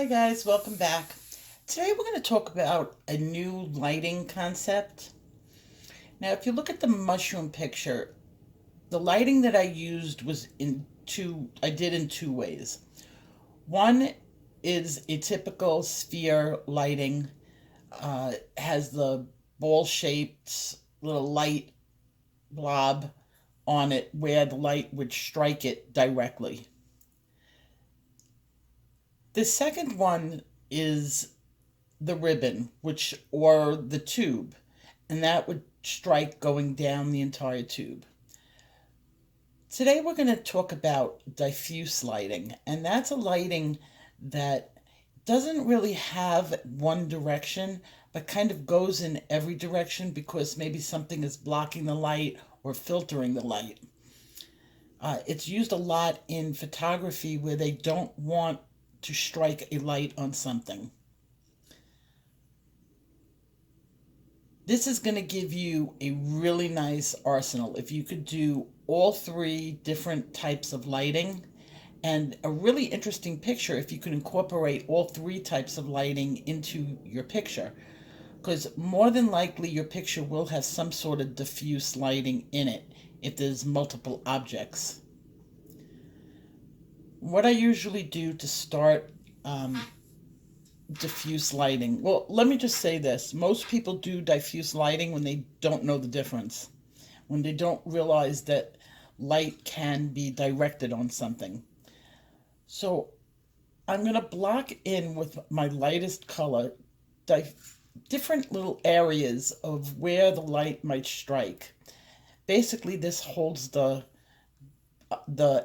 Hi guys, welcome back. Today we're going to talk about a new lighting concept. Now, if you look at the mushroom picture, the lighting that I used was I did in two ways. One is a typical sphere lighting, has the ball-shaped little light blob on it where the light would strike it directly. The second one is the ribbon, or the tube, and that would strike going down the entire tube. Today we're going to talk about diffuse lighting, and that's a lighting that doesn't really have one direction, but kind of goes in every direction because maybe something is blocking the light or filtering the light. It's used a lot in photography where they don't want to strike a light on something. This is going to give you a really nice arsenal if you could do all three different types of lighting, and a really interesting picture if you could incorporate all three types of lighting into your picture, because more than likely your picture will have some sort of diffuse lighting in it if there's multiple objects. What I usually do to start diffuse lighting. Well, let me just say this. Most people do diffuse lighting when they don't know the difference, when they don't realize that light can be directed on something. So I'm going to block in with my lightest color different little areas of where the light might strike. Basically, this holds the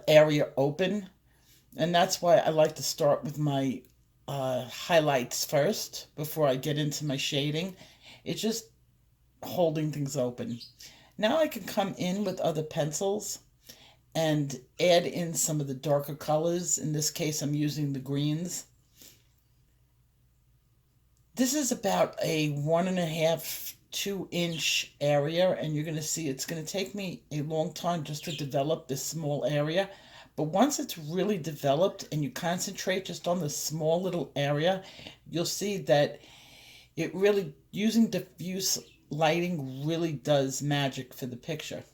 area open, and that's why I like to start with my highlights first before I get into my shading. It's just holding things open. Now I can come in with other pencils and add in some of the darker colors. In this case, I'm using the greens. This is about a 1.5 2-inch area, and you're going to see it's going to take me a long time just to develop this small area. But once it's really developed and you concentrate just on the small little area, you'll see that using diffuse lighting really does magic for the picture.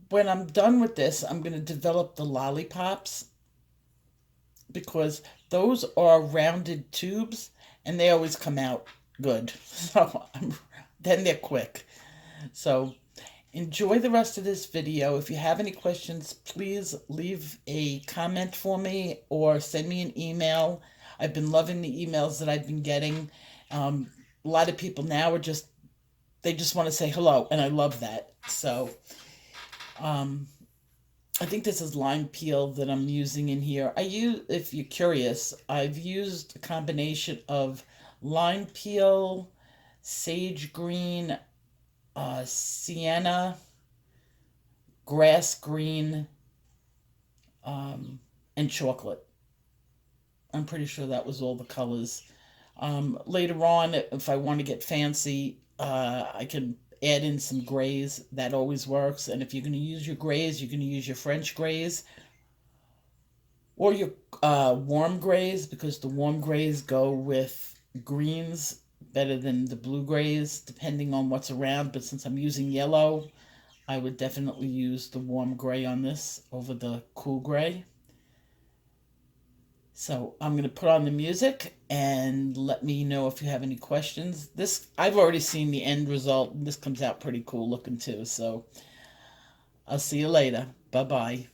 When I'm done with this, I'm going to develop the lollipops, because those are rounded tubes and they always come out good. So then they're quick. So enjoy the rest of this video. If you have any questions, please leave a comment for me or send me an email. I've been loving the emails that I've been getting. A lot of people now they just want to say hello, and I love that. So I think this is lime peel that I'm using in here. If you're curious, I've used a combination of lime peel, sage green, sienna, grass green, and chocolate. I'm pretty sure that was all the colors. Later on, if I want to get fancy, I can add in some grays. That always works. And if you're going to use your grays, you're going to use your French grays or your warm grays, because the warm grays go with greens better than the blue grays, depending on what's around. But since I'm using yellow, I would definitely use the warm gray on this over the cool gray. So I'm going to put on the music and let me know if you have any questions. I've already seen the end result, and this comes out pretty cool looking too. So I'll see you later. Bye-bye.